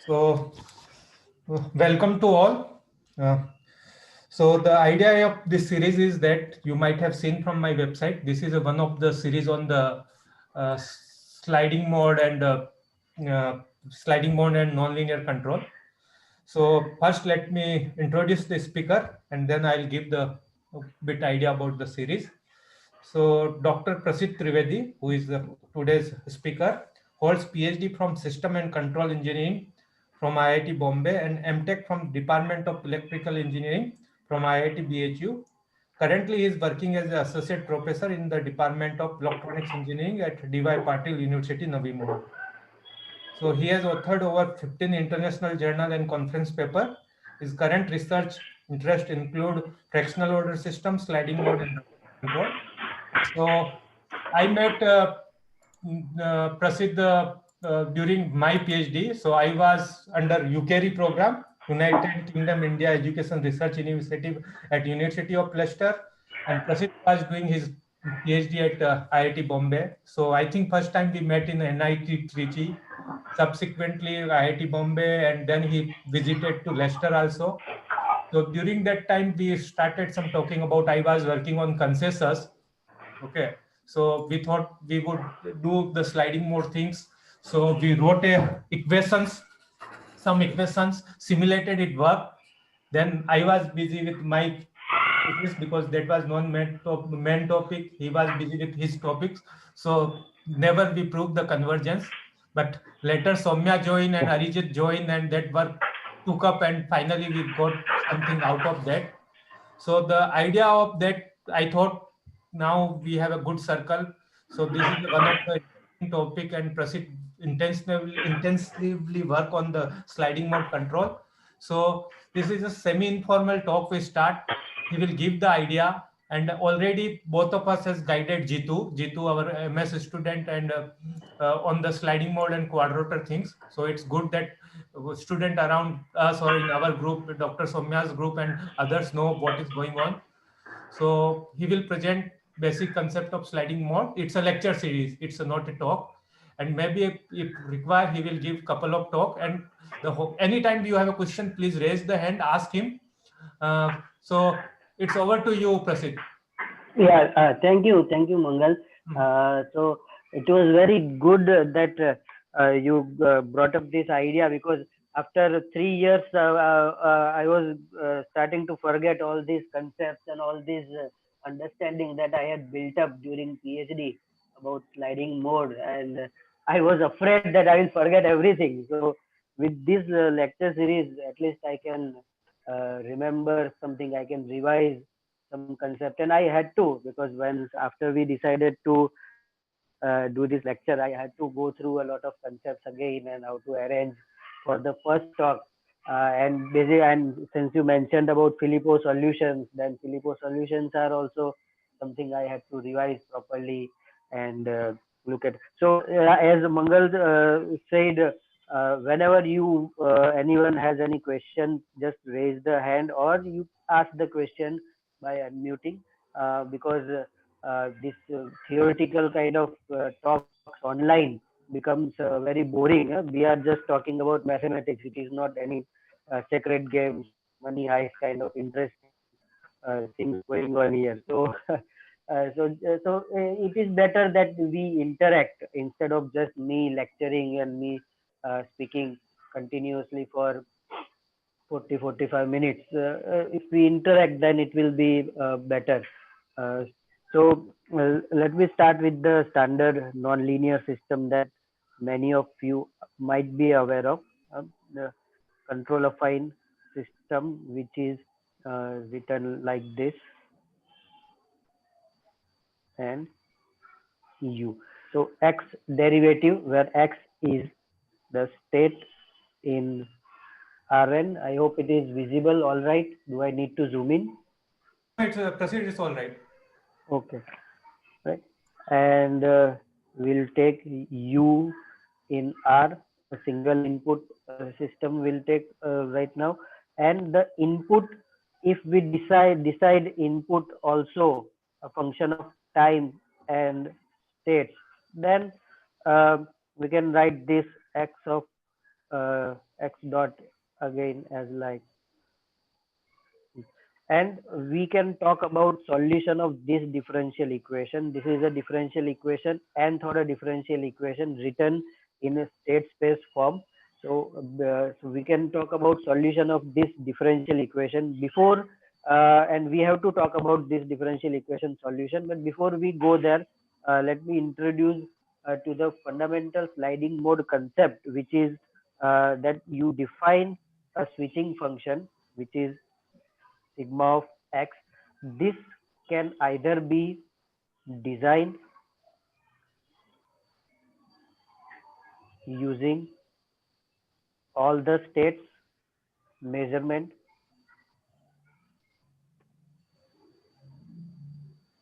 So, welcome to all. Uh, so, the idea of this series is that you might have seen from my website. This is one of the series on the sliding mode and uh, nonlinear control. So, first, let me introduce the speaker, and then I'll give the bit idea about the series. So, Dr. Prasid Trivedi, who is today's speaker, holds PhD from System and Control Engineering from IIT Bombay and MTech from Department of Electrical Engineering from IIT BHU. Currently, he is working as an associate professor in the Department of Electronics Engineering at D.Y. Patil University, Navi Mumbai. So he has authored over 15 international journal and conference paper. His current research interests include fractional order systems, sliding mode, and control. So I met Prasid during my PhD. So I was under UKRI program, United Kingdom India Education Research Initiative at University of Leicester, and Prasid was doing his PhD at IIT Bombay. So I think first time we met in NIT Trichy, subsequently IIT Bombay, and then he visited to Leicester also. So during that time, we started some talking about, I was working on consensus. Okay. So we thought we would do the sliding mode things. So we wrote some equations, simulated it work. Then I was busy with my thesis because that was main topic. He was busy with his topics. So never we proved the convergence. But later Soumya joined and Arijit joined, and that work took up, and finally we got something out of that. So the idea of that, I thought now we have a good circle. So this is one of the topic, and proceed intensively work on the sliding mode control. So this is a semi-informal talk we start. He will give the idea, and already both of us has guided Jitu, our MS student, and on the sliding mode and quadrotor things. So it's good that student around us or in our group, Dr. Soumya's group, and others know what is going on. So he will present basic concept of sliding mode. It's a lecture series. It's not a talk. And maybe if required, he will give couple of talk. And anytime you have a question, please raise the hand, ask him. So it's over to you, Prasid. Yeah, thank you, Mangal. So it was very good that you brought up this idea, because after 3 years, I was starting to forget all these concepts and all this understanding that I had built up during PhD about sliding mode, and I was afraid that I will forget everything. So with this lecture series, at least I can remember something, I can revise some concept. And I had to, because when after we decided to do this lecture, I had to go through a lot of concepts again and how to arrange for the first talk. And since you mentioned about Filippo solutions, then Filippo solutions are also something I had to revise properly and look at. So as Mangal said, whenever you anyone has any question, just raise the hand or you ask the question by unmuting, because this theoretical kind of talks online becomes very boring. We are just talking about mathematics. It is not any sacred games, money heist kind of interesting things going on here. So, it is better that we interact instead of just me lecturing and me speaking continuously for 40-45 minutes. If we interact, then it will be better. Let me start with the standard nonlinear system that many of you might be aware of. The control affine system, which is written like this, and u. So x derivative, where x is the state in Rn. I hope it is visible. All right. Do I need to zoom in? It's Prasid, it's all right. Okay. Right. And we'll take u in R, a single input system will take right now. And the input, if we decide input also a function of time and states, then we can write this x of x dot again as like, and we can talk about solution of this differential equation. This is a differential equation, nth order differential equation written in a state space form. So we can talk about solution of this differential equation before, and we have to talk about this differential equation solution. But before we go there, let me introduce to the fundamental sliding mode concept, which is that you define a switching function, which is sigma of x. This can either be designed using all the states measurement,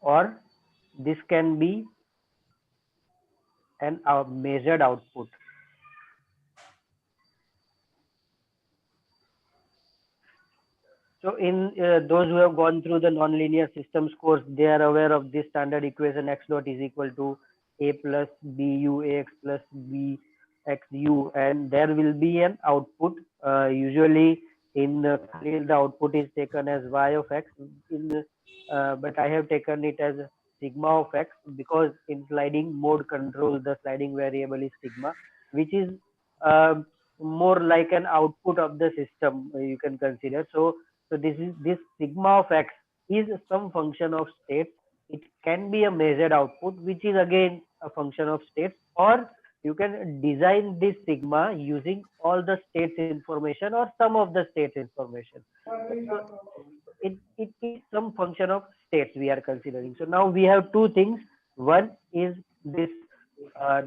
or this can be an measured output. So in those who have gone through the nonlinear systems course, they are aware of this standard equation: x dot is equal to a plus bu ax plus b x u, and there will be an output. Usually in Khalil, the output is taken as y of x. But I have taken it as sigma of x, because in sliding mode control, the sliding variable is sigma, which is uh, more like an output of the system. You can consider. So this sigma of x is some function of states. It can be a measured output, which is again a function of states, or you can design this sigma using all the states information or some of the states information. So it is some function of states we are considering. So now we have two things. One is this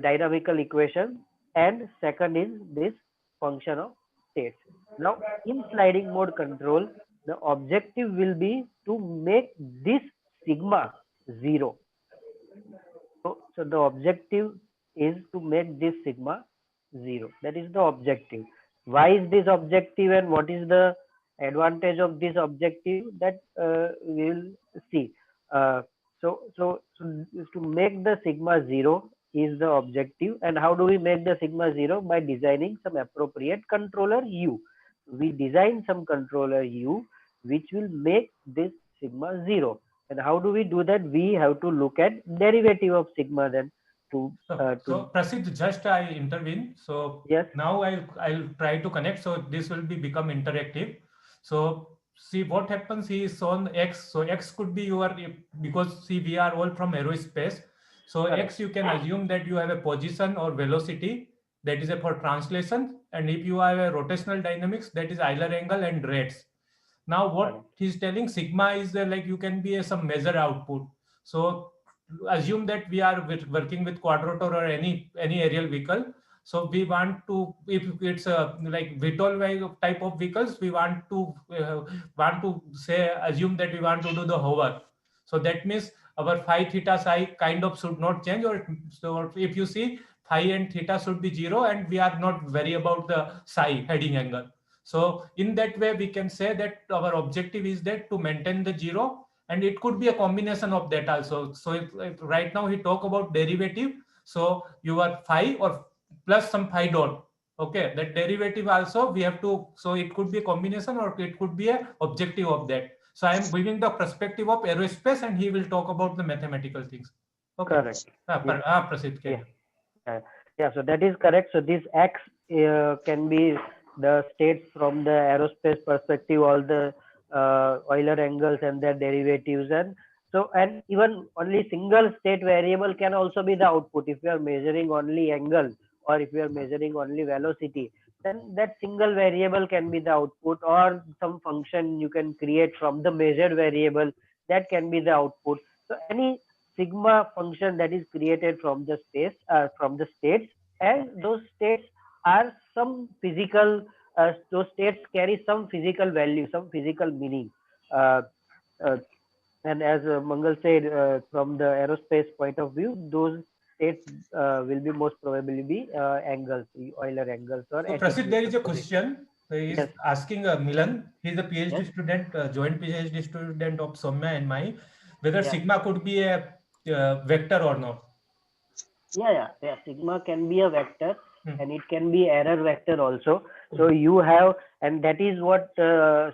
dynamical equation, and second is this function of states. Now in sliding mode control, the objective will be to make this sigma zero. So the objective is to make this sigma zero. That is the objective. Why is this objective, and what is the advantage of this objective? That we will see. Uh, so to make the sigma zero is the objective. And how do we make the sigma zero? By designing some appropriate controller U. We design some controller U which will make this sigma zero. And how do we do that? We have to look at derivative of sigma then So Prasid, just I intervene. So yes, now I'll try to connect. So this will be become interactive. So see what happens is on X. So X could be your, because see we are all from aerospace. So correct, X, you can assume that you have a position or velocity, that is a for translation, and if you have a rotational dynamics, that is Euler angle and rates. Now what correct, he's telling, sigma is like you can be a some measure output. So assume that we are working with quadrotor or any aerial vehicle. So we want to, if it's a like VTOL type of vehicles, we want to say, assume that we want to do the hover. So that means our phi theta psi kind of should not change, or so if you see, phi and theta should be zero, and we are not worry about the psi heading angle. So in that way, we can say that our objective is that to maintain the zero, and it could be a combination of that also. So if right now we talk about derivative, so you are phi or plus some phi dot. Okay, that derivative also we have to. So it could be a combination or it could be a objective of that. So I am giving the perspective of aerospace, and he will talk about the mathematical things. Okay. correct. Yes, Prasid, yeah. carry on. Yeah, so that is correct. So this X can be the states from the aerospace perspective, all the Euler angles and their derivatives, and even only single state variable can also be the output. If we are measuring only angle, or if we are measuring only velocity, then that single variable can be the output, or some function you can create from the measured variable, that can be the output. So any sigma function that is created from the space, from the states, and those states are some physical, those states carry some physical value, some physical meaning. uh, uh, and as Mangal said, from the aerospace point of view, those states will be most probably be angles, Euler angles or So Prasid, there is attitudes a position. question. He is Yes, asking Milan. He is a yes, PhD student, joint PhD student of Soumya and Mai, whether yeah. sigma could be a vector or not. Yeah, yeah, yeah. Sigma can be a vector. and it can be error vector also. So Hmm. you have, and that is what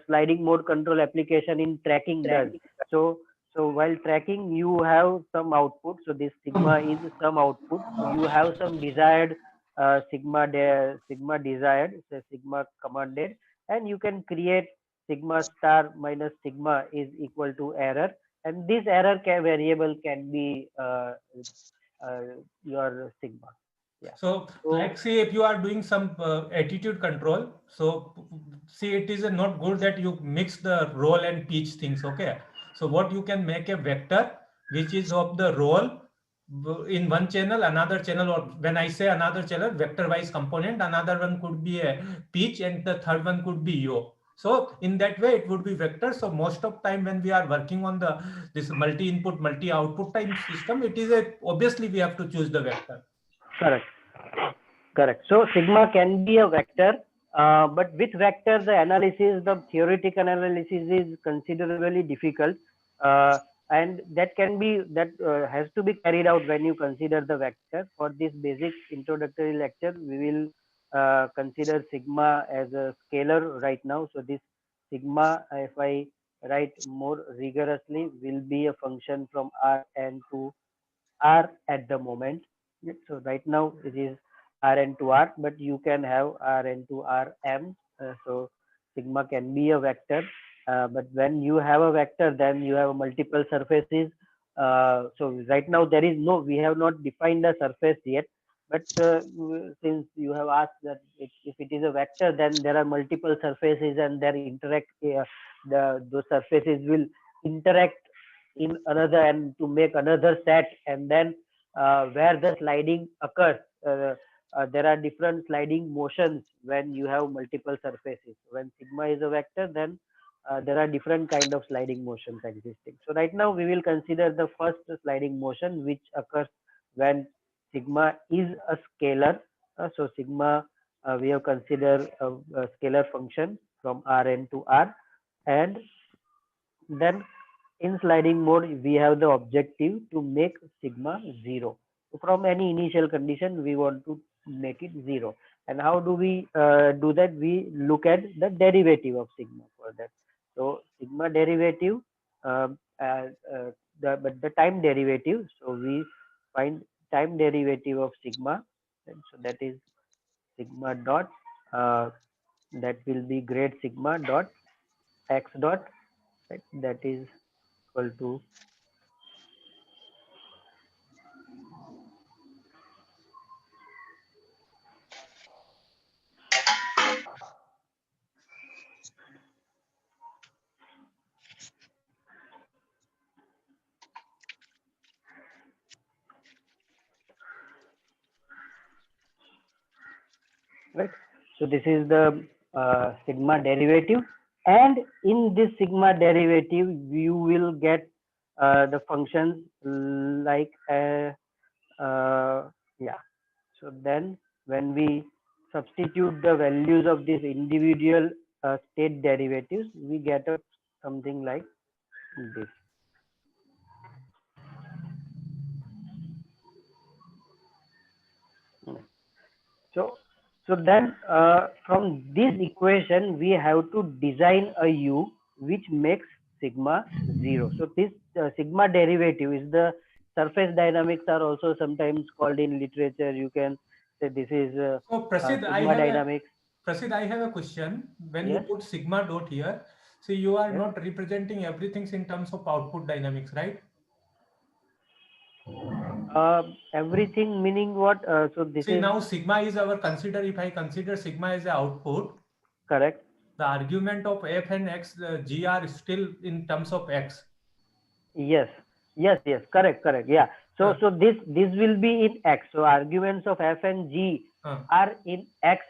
sliding mode control application in tracking does. So while tracking, you have some output. So this sigma is some output. So you have some desired sigma desired, so sigma commanded, and you can create sigma star minus sigma is equal to error, and this error variable can be uh, your sigma. Yeah. So, So like, see, if you are doing some attitude control, so see, it is not good that you mix the roll and pitch things. Okay. So, what you can make a vector which is of the roll in one channel, another channel, or when I say another channel, vector wise component, another one could be a pitch, and the third one could be yo. So, in that way, it would be vector. So, most of time when we are working on the this multi input, multi output time system, it is a obviously we have to choose the vector. correct. Correct. So sigma can be a vector, but with vector, the analysis, the theoretical analysis is considerably difficult, uh, and that has to be carried out when you consider the vector. For this basic introductory lecture, we will consider sigma as a scalar right now. So this sigma, if I write more rigorously, will be a function from Rn to R at the moment. Yeah, so right now it is Rn to R, but you can have Rn to Rm. So sigma can be a vector, but when you have a vector, then you have multiple surfaces. So right now there is no, we have not defined a surface yet. But since you have asked that if it is a vector, then there are multiple surfaces and they interact. Those surfaces will interact in another and to make another set, and then where the sliding occurs, there are different sliding motions when you have multiple surfaces. When sigma is a vector, then there are different kind of sliding motions existing. So right now we will consider the first sliding motion which occurs when sigma is a scalar. So sigma, we have considered a scalar function from Rn to R, and then in sliding mode, we have the objective to make sigma 0. So from any initial condition, we want to make it 0. And how do we do that? We look at the derivative of sigma for that. So sigma derivative, um, uh, uh, but the time derivative. So we find time derivative of sigma. And so that is sigma dot, uh, that will be grade sigma dot x dot, right? That is equal to, right. So this is the sigma derivative, and in this sigma derivative, you will get the functions like yeah. So then when we substitute the values of these individual state derivatives, we get a something like this. So, so then from this equation, we have to design a U which makes sigma 0. So this sigma derivative is the surface dynamics are also sometimes called in literature. You can say this is So Prasid, sigma dynamics. I have a question. When you Yes, put sigma dot here, so you are yes. not representing everything in terms of output dynamics, right? Everything meaning what? So this See, is now sigma is our consider. If I consider sigma as a output, correct. the argument of f and x, g are still in terms of x. Yes, yes, correct, correct. Yeah. So, Uh, this will be in X. So arguments of F and G uh, are in X,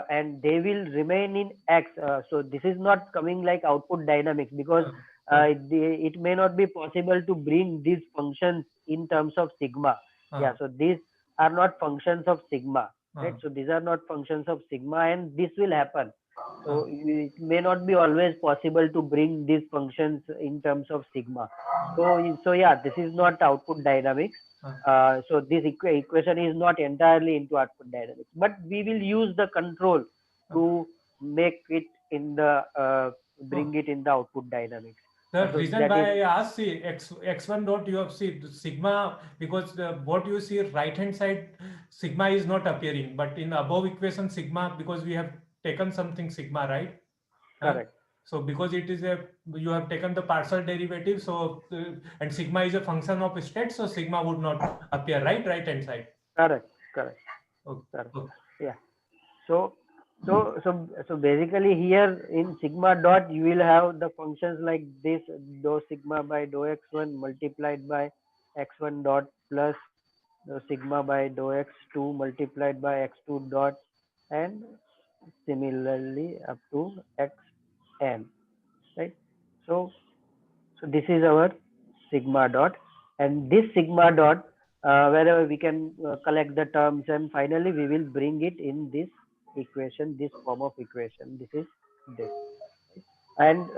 and they will remain in X. So this is not coming like output dynamics, because uh, uh, it may not be possible to bring these functions in terms of sigma. Yeah. uh. So these are not functions of sigma. right? uh, So these are not functions of sigma, and this will happen. uh, So it may not be always possible to bring these functions in terms of sigma. So yeah, this is not output dynamics. uh, So this equation is not entirely into output dynamics, but we will use the control uh, to make it in the uh. bring it in the output dynamics. The So reason that why is I asked, see, x1 dot you have see sigma, because what you see right hand side sigma is not appearing, but in above equation sigma, because we have taken something sigma, right? Huh? correct. So because it is a, you have taken the partial derivative, so and sigma is a function of state, so sigma would not appear, right hand side. Correct, correct, Okay. correct. Okay. Yeah. So, so basically here in sigma dot you will have the functions like this: dou sigma by dou x1 multiplied by x1 dot plus dou sigma by dou x2 multiplied by x2 dot, and similarly up to xn, right? So so this is our sigma dot, and this sigma dot, wherever we can collect the terms, and finally we will bring it in this equation, this form of equation. This is this, and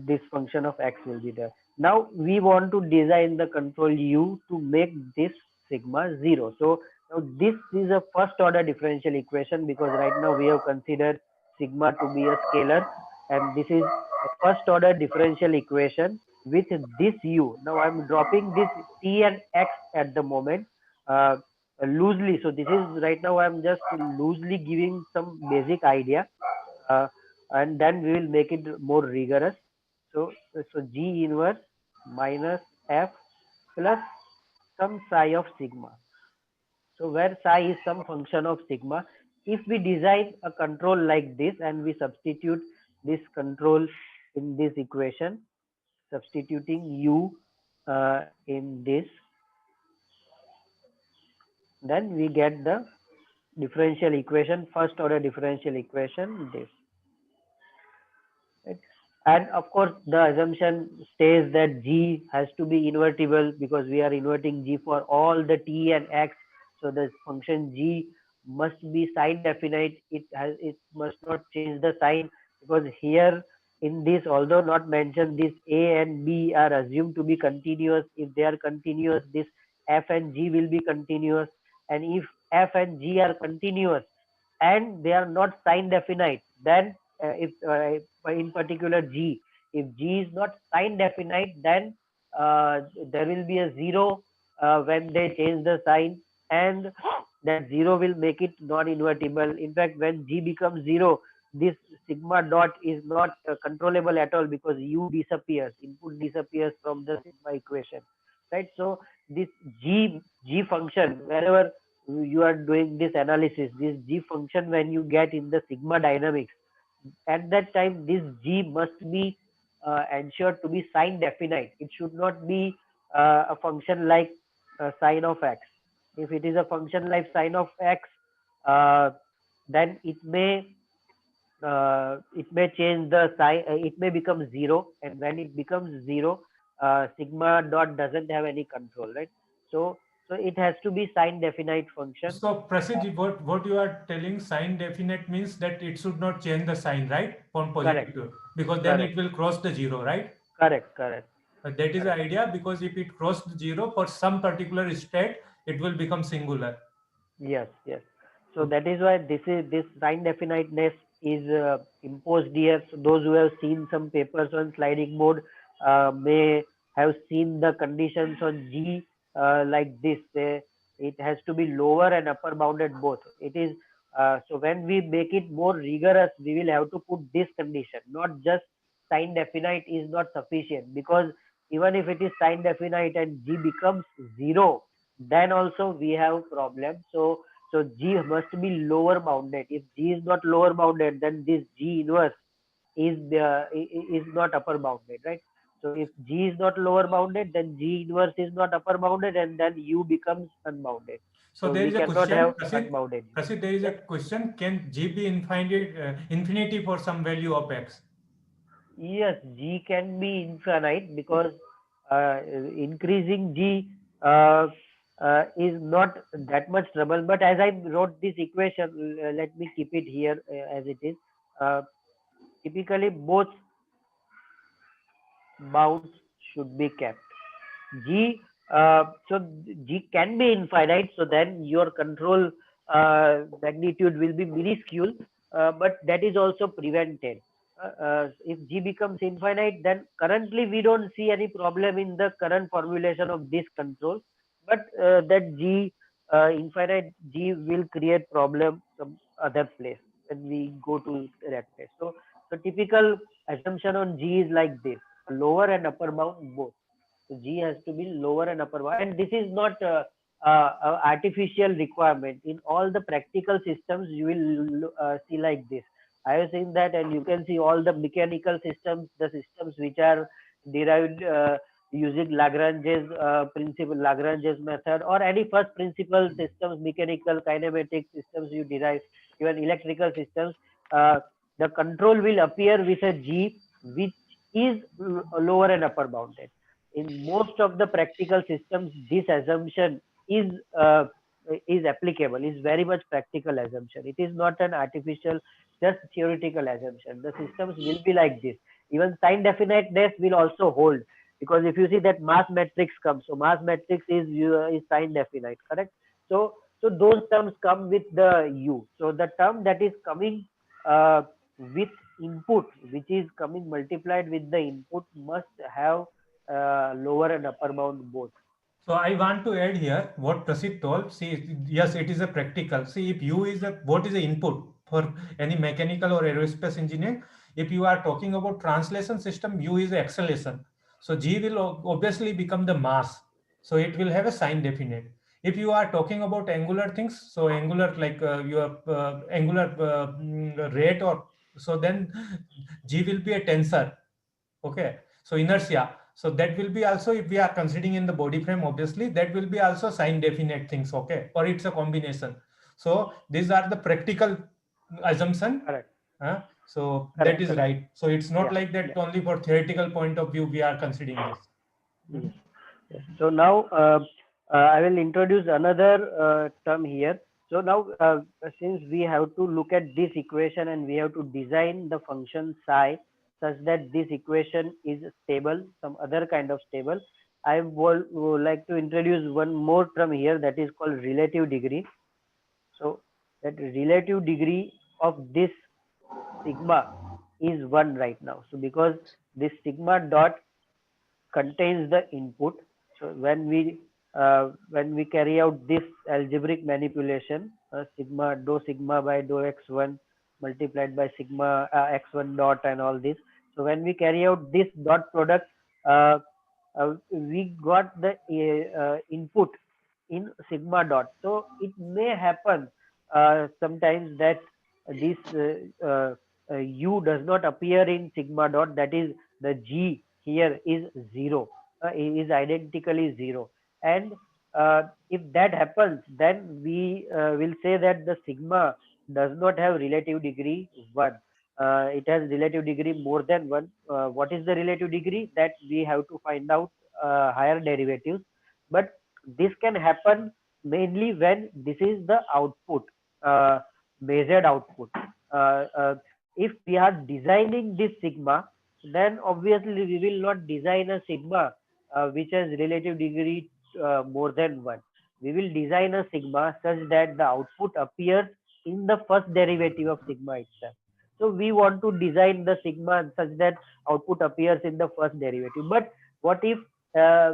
this function of x will be there. Now we want to design the control u to make this sigma 0. So now this is a first order differential equation, because right now we have considered sigma to be a scalar, and this is a first order differential equation with this u. Now I'm dropping this t and x at the moment, uh, loosely. So this is right now I'm just loosely giving some basic idea, uh, and then we will make it more rigorous. So G inverse minus F plus some psi of sigma. So where psi is some function of sigma, if we design a control like this and we substitute this control in this equation, substituting u in this, then we get the differential equation, first order differential equation, this. Right? And of course, the assumption stays that G has to be invertible, because we are inverting G for all the t and x. So the function G must be sign definite. It must not change the sign, because here in this, although not mentioned, this A and B are assumed to be continuous. If they are continuous, this F and G will be continuous. And if F and G are continuous and they are not sign definite, then if in particular G, if G is not sign definite, then there will be a zero when they change the sign, and that zero will make it non-invertible. In fact, when G becomes zero, this sigma dot is not controllable at all, because U disappears, input disappears from the sigma equation, right? So this G function, wherever you are doing this analysis, this G function when you get in the sigma dynamics, at that time this G must be ensured to be sign definite. It should not be a function like sine of x. If it is a function like sine of x, uh, then it may change the sign. It may become zero, and when it becomes zero, sigma dot doesn't have any control, right? So it has to be sign definite function. So, Prasid, what you are telling, sign definite means that it should not change the sign, right? From positive Correct, to, because then it correct, will cross the zero, right? correct, correct, That is the correct. idea, because if it crossed zero for some particular state, it will become singular. Yes, yes. So Okay. that is why this sign definiteness is imposed here. So those who have seen some papers on sliding mode may have seen the conditions on G like this. It has to be lower and upper bounded both. It is so when we make it more rigorous, we will have to put this condition. Not just sign definite is not sufficient, because even if it is sign definite and G becomes zero, then also we have problem. So G must be lower bounded. If G is not lower bounded, then this G inverse is not upper bounded, right? So if G is not lower bounded, then G inverse is not upper bounded, and then U becomes unbounded. So So there we is a cannot question, have Prasid. unbounded U. Prasid, there is a Yeah. question: can G be infinite, infinity for some value of x? Yes, G can be infinite, because increasing G, uh, is not that much trouble. But as I wrote this equation, let me keep it here as it is. Uh, Typically, both bounds should be kept. G, so G can be infinite, so then your control magnitude will be minuscule, but that is also prevented. If G becomes infinite, then currently we don't see any problem in the current formulation of this control, but that G infinite G will create problem some other place when we go to that place. So typical assumption on G is like this: lower and upper bound both. So G has to be lower and upper bound. And this is not a artificial requirement. In all the practical systems, you will see like this. I have seen that, and you can see all the mechanical systems, the systems which are derived using Lagrange's principle, Lagrange's method, or any first principle systems, mechanical, kinematic systems you derive, even electrical systems. Uh, the control will appear with a G which is lower and upper bounded. In most of the practical systems, this assumption is uh, is applicable, is very much practical assumption. It is not an artificial, just theoretical assumption. The systems will be like this. Even sign definiteness will also hold, because if you see that mass matrix comes, so mass matrix is sign definite, correct? So those terms come with the u. So the term that is coming with input, which is coming multiplied with the input, must have lower and upper bound both. So I want to add here what Prasid told. See, yes, it is a practical. See, if U is a what is the input for any mechanical or aerospace engineer? If you are talking about translation system, U is the acceleration. So G will obviously become the mass. So it will have a sign definite. If you are talking about angular things, so angular like your angular rate or so then G will be a tensor. Okay, so inertia. So that will be also, if we are considering in the body frame, obviously that will be also sign definite things. Okay, or it's a combination. So these are the practical assumption. Correct, So that correct, is correct. right. So it's not Yeah, like that yeah, only for theoretical point of view we are considering this. yes, Mhm. yes. So now I will introduce another term here. So now, since we have to look at this equation and we have to design the function psi such that this equation is stable, some other kind of stable, I would like to introduce one more term here, that is called relative degree. So that relative degree of this sigma is 1 right now. So because this sigma dot contains the input, so when we carry out this algebraic manipulation, sigma dou sigma by dou x1 multiplied by sigma x1 dot and all this. So when we carry out this dot product, uh, we got the input in sigma dot. So it may happen sometimes that this u does not appear in sigma dot. That is, the g here is zero, is identically zero. And if that happens, then we will say that the sigma does not have relative degree 1. It has relative degree more than 1. What is the relative degree? That we have to find out higher derivatives. But this can happen mainly when this is the output, uh, measured output. If we are designing this sigma, then obviously we will not design a sigma which has relative degree more than 1. We will design a sigma such that the output appears in the first derivative of sigma itself. So we want to design the sigma such that output appears in the first derivative. But what if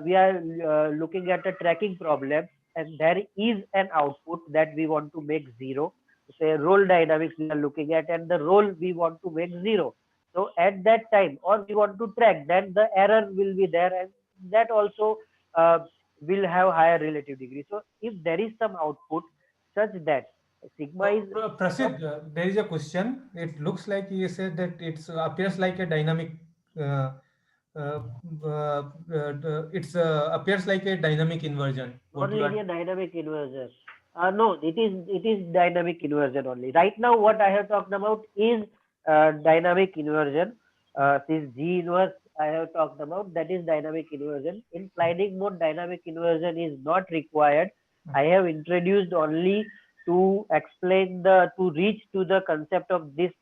we are looking at a tracking problem and there is an output that we want to make zero? Say roll dynamics we are looking at, and the roll we want to make zero. So at that time, or we want to track, then the error will be there, and that also uh, will have higher relative degree. So if there is some output such that sigma is some, Prasid, there is a question. It looks like you said that it appears like a dynamic. Uh, uh, it's appears like a dynamic inversion. not What you are linear dynamic inversion. No, it is dynamic inversion only. Right now, what I have talked about is dynamic inversion. This G inverse I have talked about, that is dynamic inversion. In sliding mode, dynamic inversion is not required. I have introduced only to explain to reach to the concept of this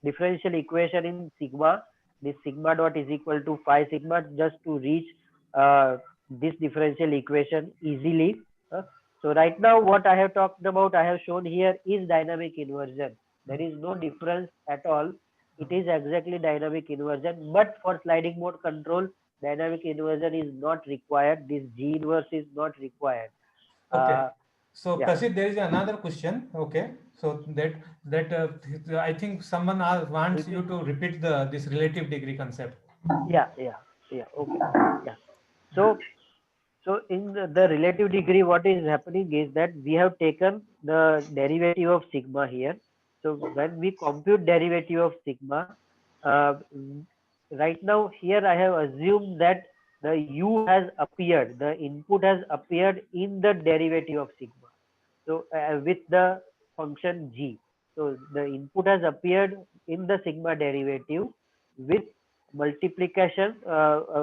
differential equation in sigma. This sigma dot is equal to phi sigma, just to reach uh, this differential equation easily. So right now what I have talked about, I have shown here is dynamic inversion. There is no difference at all. It is exactly dynamic inversion, but for sliding mode control, dynamic inversion is not required. This G inverse is not required. Okay. Uh, So yeah, Prasid, there is another question. Okay. So that I think someone wants you repeat. to repeat the this relative degree concept. Yeah. Okay. Yeah. So, so in the relative degree, what is happening is that we have taken the derivative of sigma here. So when we compute derivative of sigma, uh, right now here I have assumed that the u has appeared, the input has appeared in the derivative of sigma. So with the function g. So the input has appeared in the sigma derivative with multiplication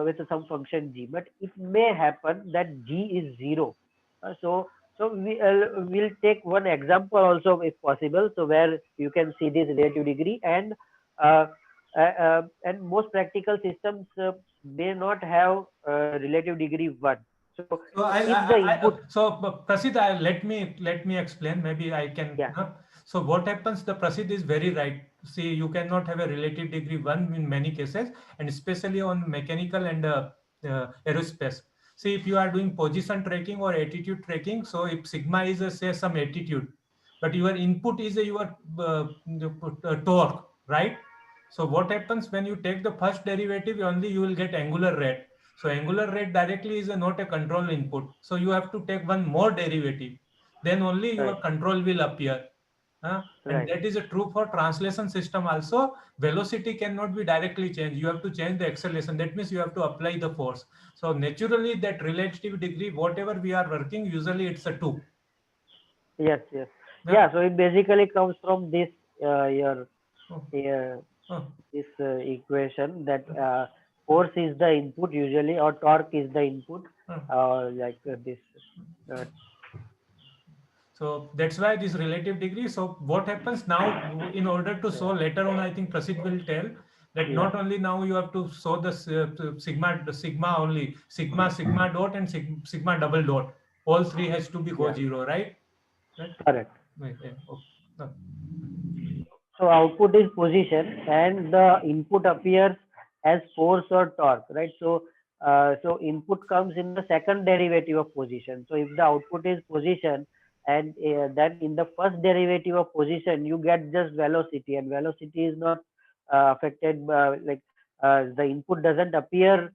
with some function g, but it may happen that g is zero. So we'll take one example also if possible, so where you can see this relative degree, uh, and most practical systems may not have relative degree 1. So So if the input, Prasid, let me explain. Maybe I can. yeah, So what happens? The Prasid is very right. See, you cannot have a relative degree one in many cases, and especially on mechanical and aerospace. See, if you are doing position tracking or attitude tracking, so if sigma is say some attitude, but your input is your torque, right? So what happens when you take the first derivative? Only you will get angular rate. So angular rate directly is not a control input. So you have to take one more derivative. Then only your right, control will appear. And right. that is true for translation system also. Velocity cannot be directly changed. You have to change the acceleration. That means you have to apply the force. So naturally, that relative degree, whatever we are working, usually it's a two. Yes. Yeah. Yeah, so it basically comes from this your Oh, uh, oh, this equation that force is the input usually, or torque is the input, oh. like this. Uh, So that's why this relative degree. So what happens now in order to show yeah, later on, I think Prasid will tell that yeah, not only now you have to show the sigma only, sigma dot and sigma double dot. All three has to be go yeah, zero, right? Right. correct. Right, yeah, okay. No. So output is position and the input appears as force or torque, right? So input comes in the second derivative of position. So if the output is position, and then in the first derivative of position you get just velocity, and velocity is not affected like the input doesn't appear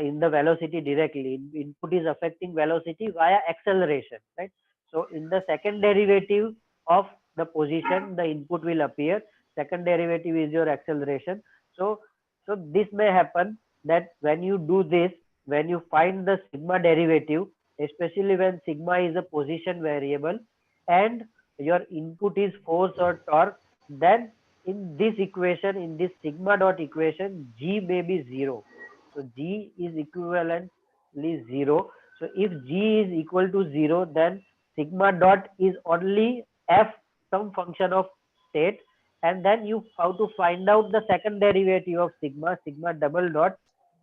in the velocity directly. Input is affecting velocity via acceleration, right? So in the second derivative of the position, the input will appear. Second derivative is your acceleration. So so this may happen that when you do this, when you find the sigma derivative, especially when sigma is a position variable and your input is force or torque, then in this equation, in this sigma dot equation, g may be zero. So g is equivalently zero. So if g is equal to zero, then sigma dot is only f, some function of state, and then you have to find out the second derivative of sigma double dot,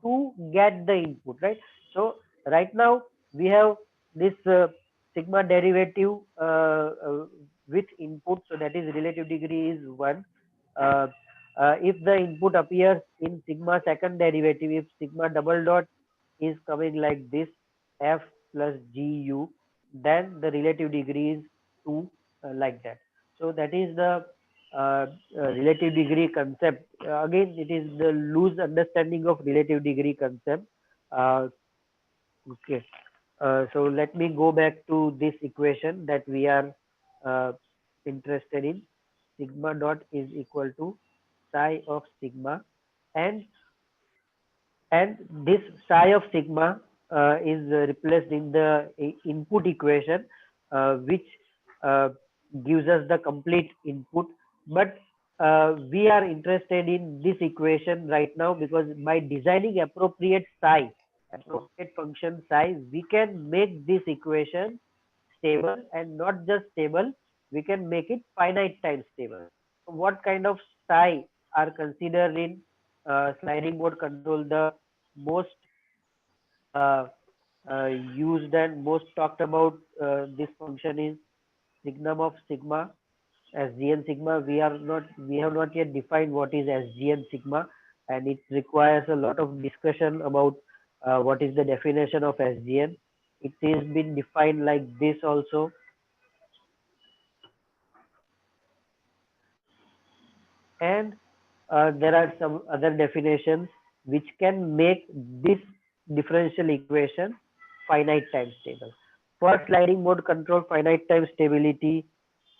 to get the input, right? So right now we have this sigma derivative with input, so that is relative degree is 1. uh, if the input appears in sigma second derivative, if sigma double dot is coming like this, f plus gu, then the relative degree is 2, like that. So that is the uh, relative degree concept. Again, it is the loose understanding of relative degree concept. Uh, okay. So let me go back to this equation that we are uh, interested in. Sigma dot is equal to psi of sigma, and and this psi of sigma is replaced in the input equation, which uh, gives us the complete input. But we are interested in this equation right now because by designing appropriate psi, appropriate function psi, we can make this equation stable, and not just stable, we can make it finite time stable. So what kind of psi are considered in sliding mode control? The most uh, used and most talked about this function is signum of sigma, SG sigma. We have not yet defined what is SG sigma, and it requires a lot of discussion about what is the definition of SGN. It is been defined like this also, and there are some other definitions which can make this differential equation finite time stable. For sliding mode control, finite time stability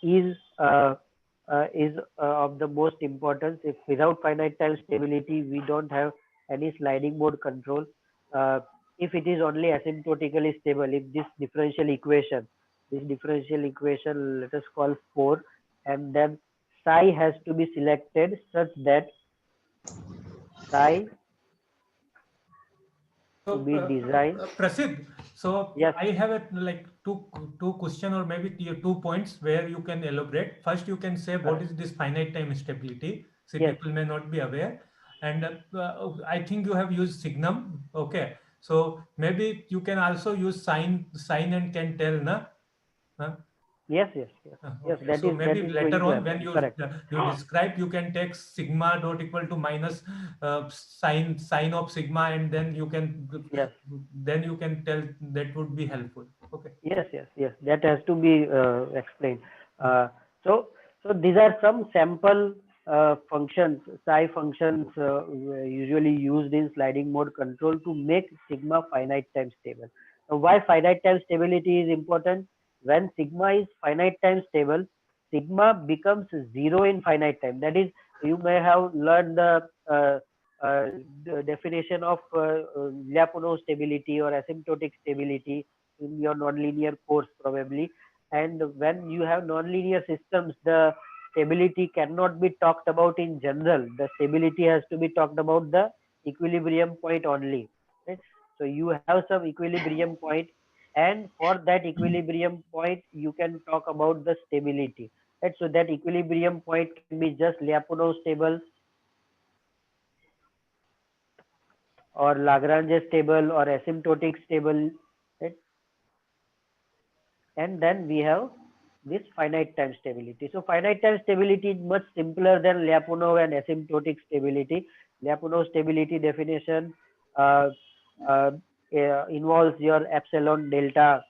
is of the most importance. If without finite time stability, we don't have any sliding mode control. Uh, if it is only asymptotically stable, if this differential equation, let us call 4, and then psi has to be selected such that psi to So, be designed. Prasid, so Yes, I have a, like two question or maybe 2 points where you can elaborate. First, you can say what correct. is this finite time stability. See, Yes, people may not be aware, and I think you have used signum. Okay, so maybe you can also use sign and can tell, na? Huh? yes, yes, yes, yes. Okay, That so is maybe going later to on when happen. Correct. you describe, you can take sigma dot equal to minus sign of sigma, and then Yes. you can tell, that would be helpful. Okay. Yes, yes, yes. That has to be explained. Hmm. Uh, so, so these are some sample functions, psi functions usually used in sliding mode control to make sigma finite time stable. Now, why finite time stability is important? When sigma is finite time stable, sigma becomes zero in finite time. That is, you may have learned uh, the definition of Lyapunov stability or asymptotic stability in your nonlinear course probably. And when you have nonlinear systems, the stability cannot be talked about in general. The stability has to be talked about the equilibrium point only, right? So you have some equilibrium point, and for that equilibrium point you can talk about the stability, right? So that equilibrium point can be just Lyapunov stable or Lagrange stable or asymptotic stable, right? And then we have this finite time stability. So finite time stability is much simpler than Lyapunov and asymptotic stability. Lyapunov stability definition uh, uh, involves your epsilon delta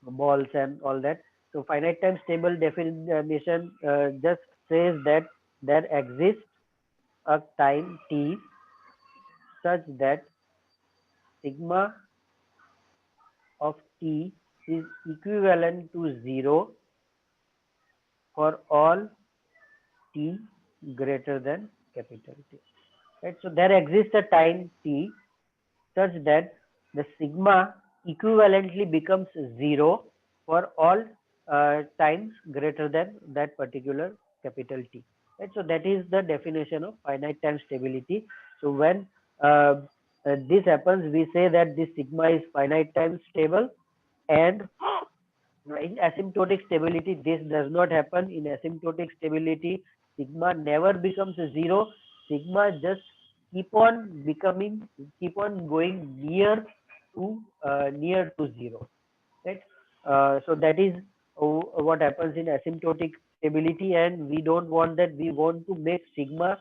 balls and all that. So finite time stable definition just says that there exists a time t such that sigma of t is equivalent to 0 for all t greater than capital T. Right? So there exists a time t such that the sigma equivalently becomes 0 for all times greater than that particular capital T. Right? So that is the definition of finite time stability. So when this happens, we say that this sigma is finite time stable, and in asymptotic stability, this does not happen. In asymptotic stability, sigma never becomes a zero. Sigma just keep on becoming, keep on going near to zero. Right? So that is what happens in asymptotic stability, and we don't want that. We want to make sigma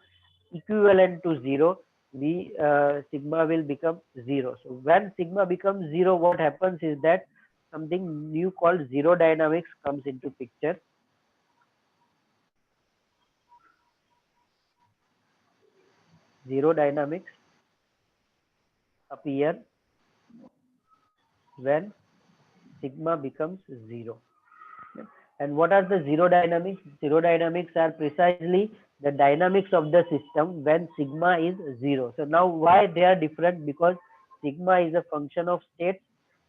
equivalent to zero. We sigma will become zero. So when sigma becomes zero, what happens is that something new called zero dynamics comes into picture. Zero dynamics appear when sigma becomes zero. And what are the zero dynamics? Zero dynamics are precisely the dynamics of the system when sigma is zero. So now why they are different? Because sigma is a function of states.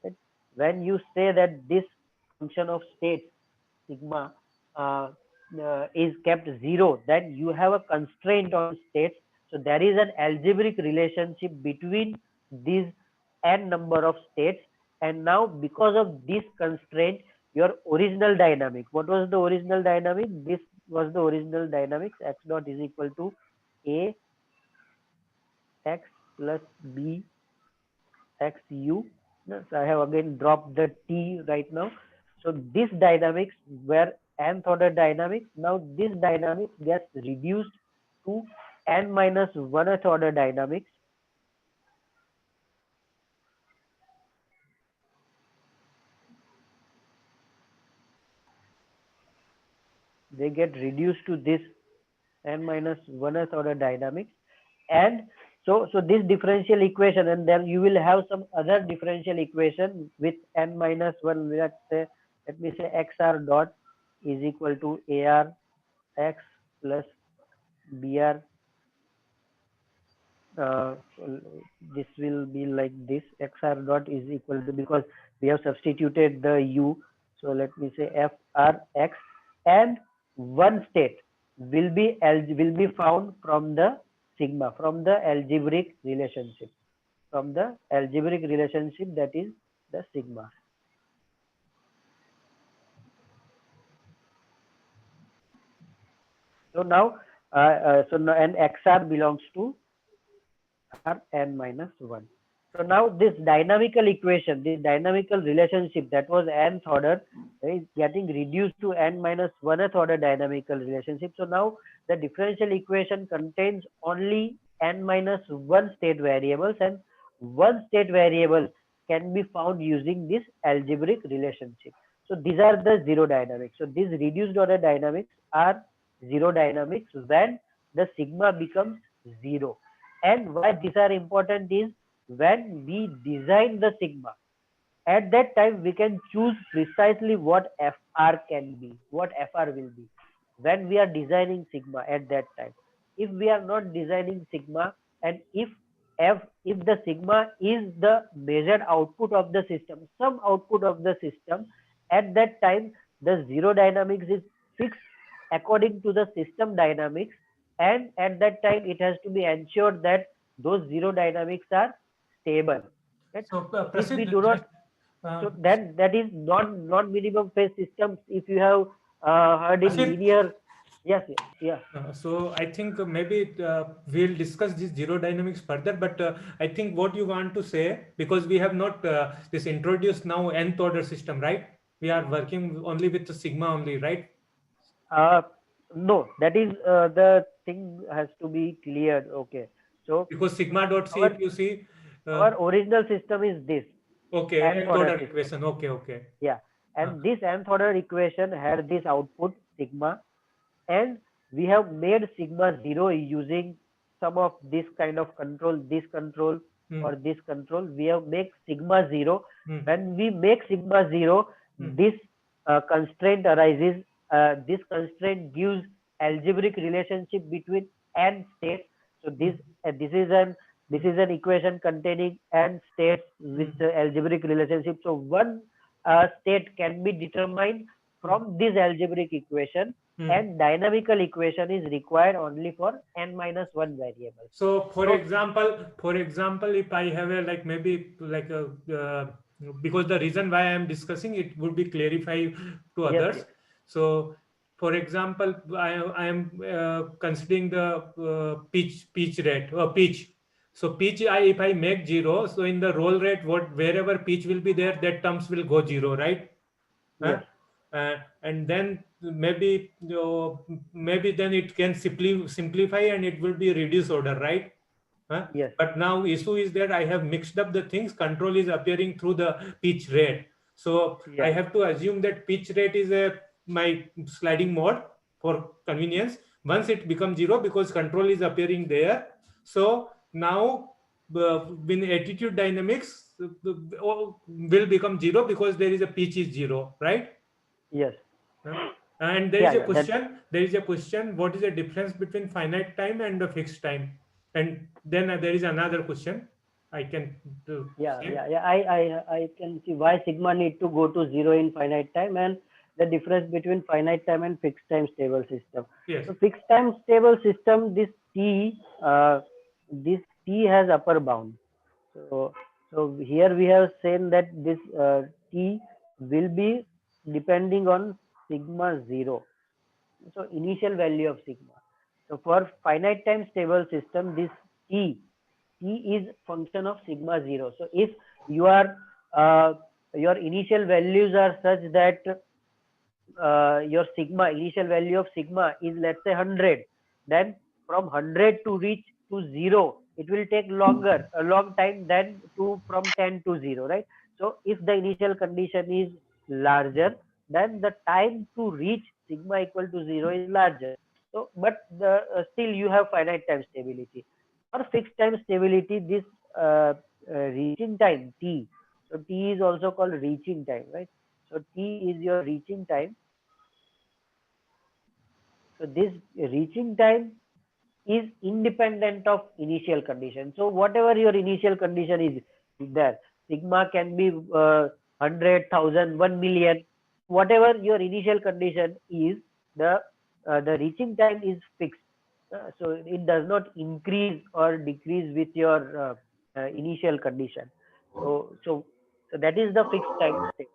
Right? When you say that this function of states, sigma is kept zero, then you have a constraint on states. So there is an algebraic relationship between these n number of states. And now because of this constraint, your original dynamic. What was the original dynamic? This was the original dynamics. X dot is equal to A x plus B x u. No, so I have again dropped the t right now. So this dynamics were nth order dynamics. Now this dynamics gets reduced to n minus 1th order dynamics. They get reduced to this n minus 1th order dynamics. And so this differential equation, and then you will have some other differential equation with n minus 1. Let me say xr dot is equal to ar x plus br. So this will be like this. Xr dot is equal to, because we have substituted the u, so let me say frx, and one state will be found from the sigma, from the algebraic relationship, that is the sigma. So now and xr belongs to r n minus 1. So now this dynamical equation, this dynamical relationship that was nth order is getting reduced to n minus 1th order dynamical relationship. So now the differential equation contains only n minus 1 state variables, and one state variable can be found using this algebraic relationship. So these are the zero dynamics. So these reduced order dynamics are zero dynamics when the sigma becomes zero. And why these are important is, when we design the sigma, at that time we can choose precisely what fr can be, what fr will be, when we are designing sigma at that time. If we are not designing sigma, and if the sigma is the measured output of the system, some output of the system, at that time the zero dynamics is fixed according to the system dynamics, and at that time it has to be ensured that those zero dynamics are stable. Right? So, If we Prasid, do not, just uh, so then that is non minimum phase systems. If you have heard in Prasid, linear, yes, yes, yeah. so I think maybe we'll discuss this zero dynamics further, but I think what you want to say, because we have not this introduced now nth order system, right? We are working only with the sigma only, right? Uh, no, that is the thing has to be cleared. Okay, so Because sigma dot c, our if you see, uh, our original system is this okay, nth nth order order system. equation, okay, okay. Yeah, Uh, and this nth order equation had this output sigma, and we have made sigma 0 using some of this kind of control, this control hmm, or this control. We have make sigma 0. hmm, When we make sigma 0, hmm, this constraint arises. This constraint gives algebraic relationship between n states. So hmm, this is an equation containing n states with hmm, algebraic relationship. So one state can be determined hmm, from this algebraic equation, hmm. and dynamical equation is required only for n minus 1 variables. So, So for example, if I have a like maybe like a because the reason why I am discussing it would be clarified to yes, others. yes, So, for example, I am considering the pitch rate or pitch. So pitch, I if I make zero, so in the roll rate, what wherever pitch will be there, that terms will go zero, right? Huh? yes, And then maybe maybe then it can simplify and it will be reduced order, right? Huh? yes, But now issue is that I have mixed up the things. Control is appearing through the pitch rate, so I yeah, have to assume that pitch rate is a my sliding mode for convenience. Once it becomes zero, because control is appearing there, so now in attitude dynamics will become zero because there is a pitch is zero, right? yes, Huh? And there is yeah, a yeah. That question. There is a question. What is the difference between finite time and the fixed time? And then there is another question. I can yeah, say yeah, yeah. I can see why sigma need to go to zero in finite time, and the difference between finite time and fixed time stable system. yes. So fixed time stable system, this t has upper bound. So here we have said that this t will be depending on sigma 0. So initial value of sigma. So for finite time stable system, this t is function of sigma 0. So if you are uh, your initial values are such that your sigma initial value of sigma is, let's say, 100, then from 100 to reach to 0 it will take a long time than to from 10 to 0, right? So if the initial condition is larger, then the time to reach sigma equal to 0 is larger. So but the still you have finite time stability. For fixed time stability, this uh, reaching time t, so t is also called reaching time, right? So t is your reaching time. So this reaching time is independent of initial condition. So whatever your initial condition is there, sigma can be 100,000, 1,000,000, whatever your initial condition is, the the reaching time is fixed. So it does not increase or decrease with your initial condition. So that is the fixed time state.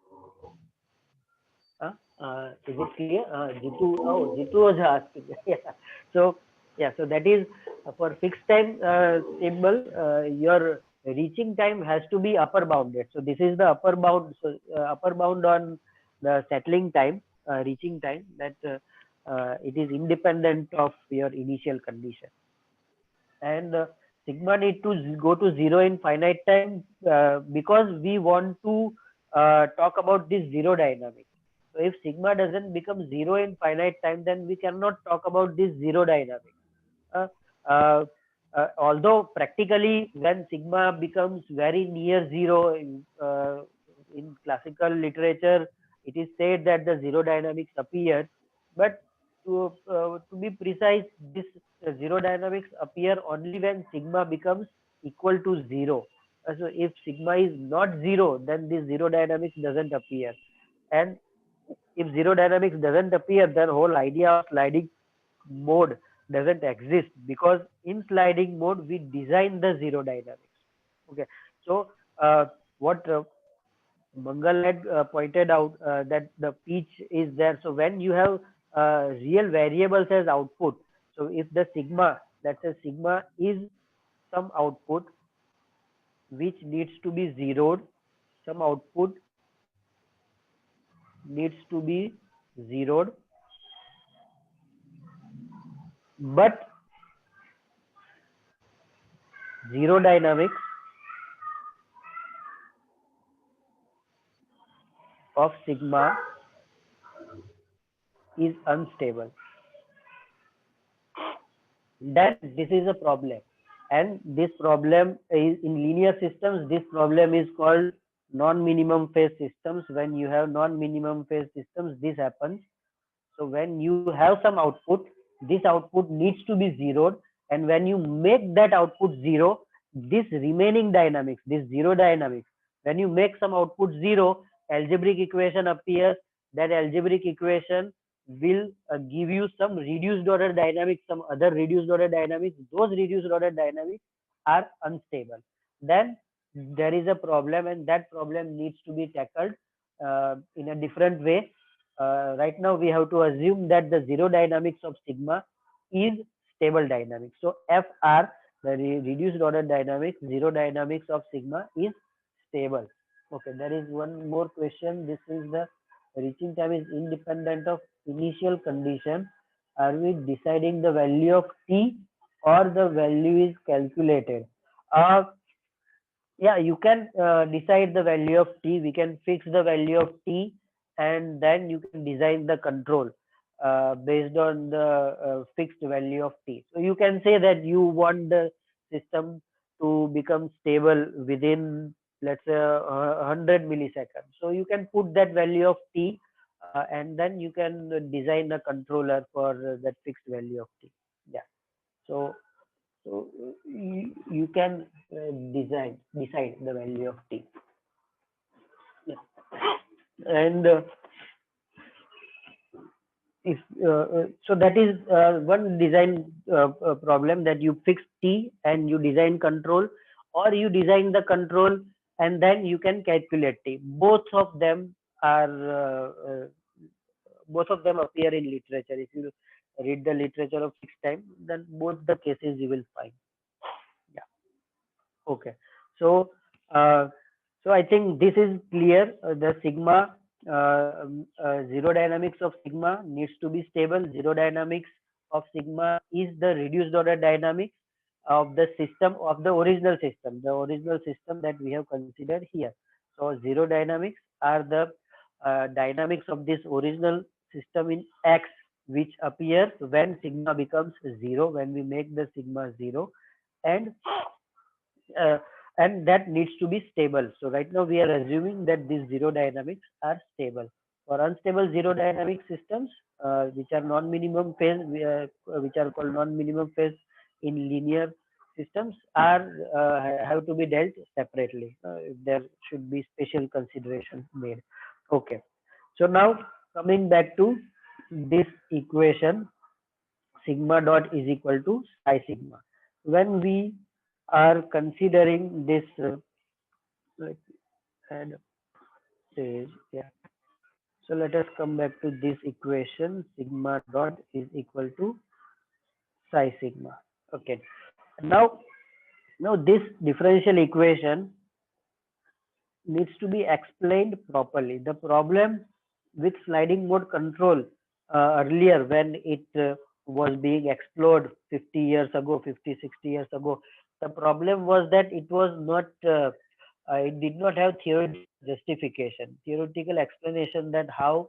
Is it clear? Jitu, oh, Jitu was asking. Yeah. So, yeah, so that is for fixed time stable, your reaching time has to be upper bounded. So this is the upper bound. So upper bound on the settling time, reaching time, that it is independent of your initial condition. And sigma need to go to 0 in finite time because we want to talk about this zero dynamic. So if sigma doesn't become 0 in finite time, then we cannot talk about this zero dynamic. uh, uh, Although practically when sigma becomes very near 0 in classical literature, it is said that the zero dynamics appear. But to be precise, this zero dynamics appear only when sigma becomes equal to 0. So if sigma is not 0, then this zero dynamics doesn't appear. And if zero dynamics doesn't appear, then whole idea of sliding mode doesn't exist, because in sliding mode we design the zero dynamics. Okay, so what Mangal had pointed out, that the pitch is there. So when you have real variables as output, so if the sigma, let's say sigma is some output which needs to be zeroed, some output needs to be zeroed, but zero dynamics of sigma is unstable, then this is a problem. And this problem is in linear systems, this problem is called non-minimum phase systems. When you have non-minimum phase systems, this happens. So when you have some output, this output needs to be zeroed, and when you make that output zero, this remaining dynamics, this zero dynamics, when you make some output zero, algebraic equation appears. That algebraic equation will give you some reduced order dynamics, some other reduced order dynamics. Those reduced order dynamics are unstable. Then there is a problem, and that problem needs to be tackled in a different way. Right now we have to assume that the zero dynamics of sigma is stable dynamics. So FR, the reduced order dynamics, zero dynamics of sigma is stable. Okay, there is one more question. This is the reaching time is independent of initial condition. Are we deciding the value of t, or the value is calculated? Uh, yeah, you can decide the value of t. We can fix the value of t, and then you can design the control based on the fixed value of t. So you can say that you want the system to become stable within, let's say, 100 milliseconds. So you can put that value of t, and then you can design a controller for that fixed value of t. Yeah. So you can decide the value of t. Yeah. And if so that is one design problem, that you fix t and you design control, or you design the control and then you can calculate t. Both of them are both of them appear in literature. If you read the literature of fixed time, then both the cases you will find. Yeah. Okay. So, uh, so I think this is clear. The sigma, zero dynamics of sigma needs to be stable. Zero dynamics of sigma is the reduced order dynamics of the system, of the original system that we have considered here. So zero dynamics are the dynamics of this original system in X, which appears when sigma becomes zero, when we make the sigma zero, and uh, and that needs to be stable. So right now we are assuming that these zero dynamics are stable. For unstable zero dynamic systems, which are non-minimum phase, which are called non-minimum phase in linear systems, are have to be dealt separately. There should be special consideration made. Okay. So now coming back to this equation, sigma dot is equal to psi sigma. When we are considering this, like, add stage, yeah. So let us come back to this equation. Sigma dot is equal to psi sigma. Okay. Now, this differential equation needs to be explained properly. The problem with sliding mode control earlier, when it was being explored 50 years ago, 50, 60 years ago, the problem was that it was not, it did not have theoretical justification, theoretical explanation that how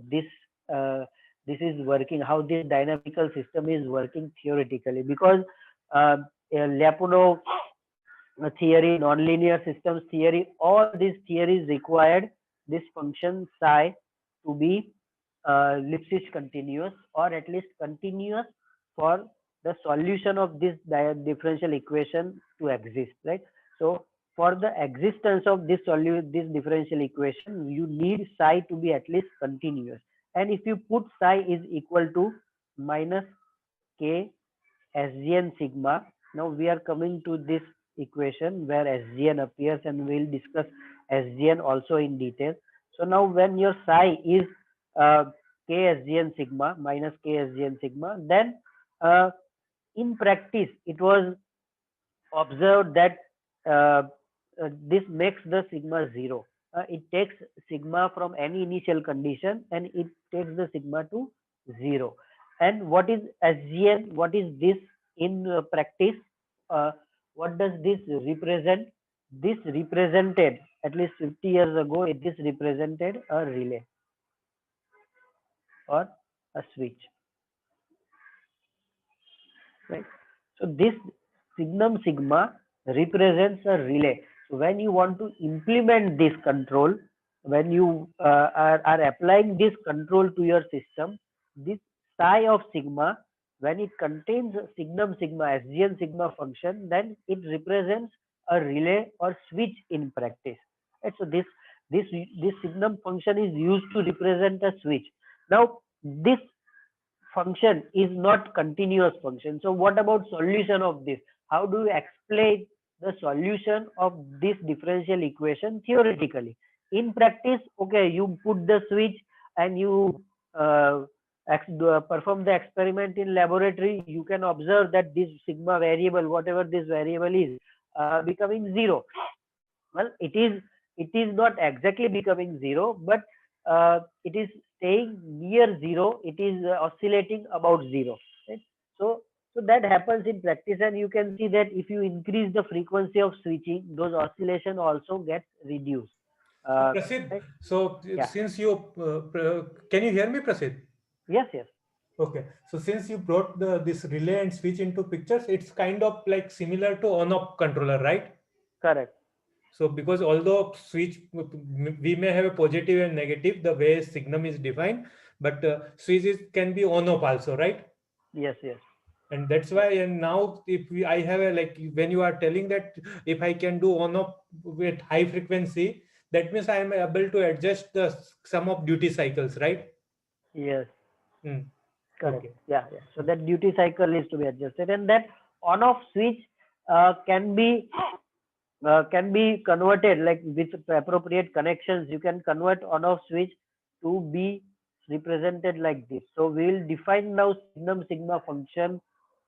this uh, this is working, how this dynamical system is working theoretically, because uh, Lyapunov theory, nonlinear systems theory, all these theories required this function psi to be Lipschitz continuous, or at least continuous for the solution of this differential equation to exist, right? So for the existence of this differential equation, you need psi to be at least continuous. And if you put psi is equal to minus k SGN sigma. Now we are coming to this equation where SGN appears, and we will discuss SGN also in detail. So now when your psi is uh, K SGN sigma minus K SGN sigma, then uh, in practice it was observed that this makes the sigma zero. It takes sigma from any initial condition and it takes the sigma to zero. And what is SGN? What is this in practice? Uh, what does this represent? This represented, at least 50 years ago, this represented a relay or a switch, right? So this signum sigma represents a relay. So when you want to implement this control, when you are applying this control to your system, this psi of sigma, when it contains signum sigma, SGN sigma function, then it represents a relay or switch in practice. Right? So this signum function is used to represent a switch. Now this function is not continuous function. So what about solution of this? How do you explain the solution of this differential equation theoretically? In practice, okay, you put the switch and you perform the experiment in laboratory. You can observe that this sigma variable, whatever this variable is, becoming zero. Well, it is not exactly becoming zero, but it is staying near zero. It is oscillating about zero, right? So that happens in practice, and you can see that if you increase the frequency of switching, those oscillation also get reduced. So uh, Prasid, right? so Yeah. since you can you hear me, Prasid? Yes, yes. Okay, so since you brought this relay and switch into pictures, it's kind of like similar to on-off controller, right? Correct. So because although switch we may have a positive and negative the way signum is defined, but switches can be on-off also, right? Yes, yes. And that's why, and now if I have a, like when you are telling that if I can do on-off with high frequency, that means I am able to adjust the sum of duty cycles, right? Yes. Hmm. Correct. Okay. Yeah, yeah. So that duty cycle is to be adjusted, and that on-off switch can be can be converted, like with appropriate connections you can convert on off switch to be represented like this. So we will define now signum sigma function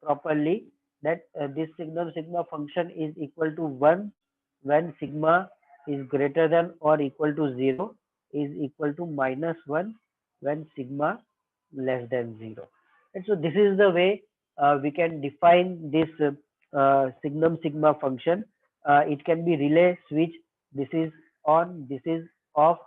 properly, that this signum sigma function is equal to 1 when sigma is greater than or equal to 0, is equal to minus 1 when sigma less than 0. And so this is the way we can define this signum sigma function. It can be relay switch. This is on, this is off.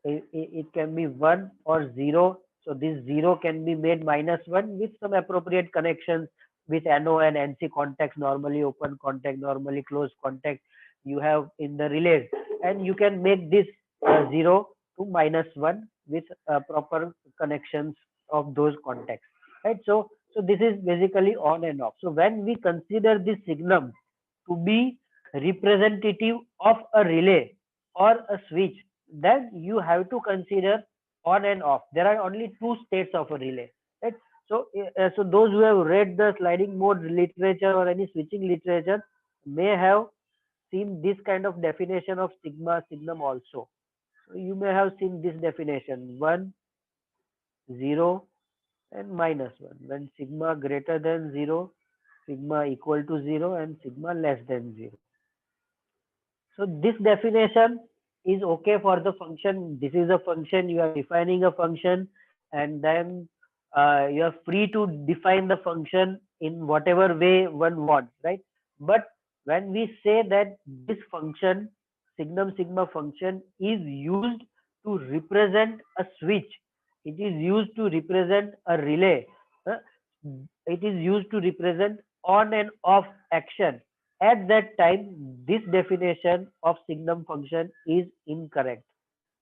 It can be 1 or 0. So this 0 can be made minus 1 with some appropriate connections with NO and NC contacts, normally open contact, normally closed contact you have in the relays. And you can make this 0 to minus 1 with proper connections of those contacts. Right. So this is basically on and off. So when we consider this signum to be representative of a relay or a switch, then you have to consider on and off. There are only two states of a relay. Right? So those who have read the sliding mode literature or any switching literature may have seen this kind of definition of sigma signum also. So you may have seen this definition: 1, 0, and minus 1. When sigma greater than 0, sigma equal to 0, and sigma less than 0. So this definition is okay for the function. This is a function, you are defining a function, and then you are free to define the function in whatever way one wants, right? But when we say that this function, signum sigma function, is used to represent a switch, it is used to represent a relay, uh, it is used to represent on and off action. At that time, this definition of signum function is incorrect.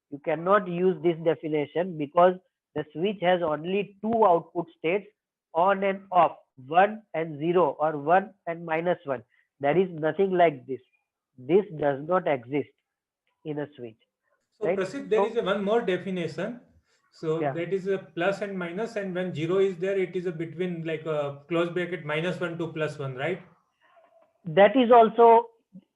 You cannot use this definition because the switch has only two output states, on and off, 1 and 0, or 1 and minus 1. There is nothing like this. This does not exist in a switch, So right? Prasid, there is So a one more definition. So yeah, that is a plus and minus, and when zero is there, it is a between like a close bracket -1 to +1, right? that is also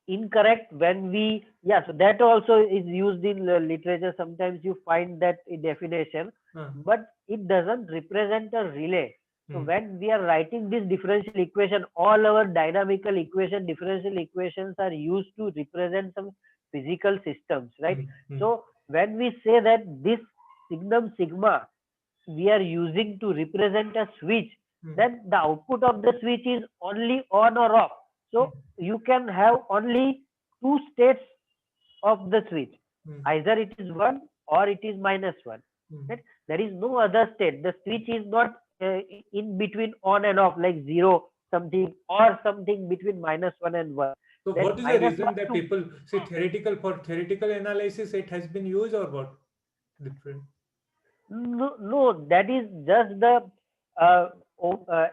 incorrect. When we, yeah, so that also is used in literature. Sometimes you find that definition, Uh, but it doesn't represent a relay. So hmm, when we are writing this differential equation, all our dynamical equation, differential equations are used to represent some physical systems, right? hmm, hmm, So when we say that this signum sigma we are using to represent a switch, hmm, then the output of the switch is only on or off. hmm, So you can have only two states of the switch. hmm, Either it is 1 or it is minus 1. hmm. Right? There is no other state. The switch is not in between on and off like 0 something or something between minus 1 and 1. So That what is the minus reason 1 that to people say theoretical for theoretical analysis it has been used or what? Different. no, no, that is just the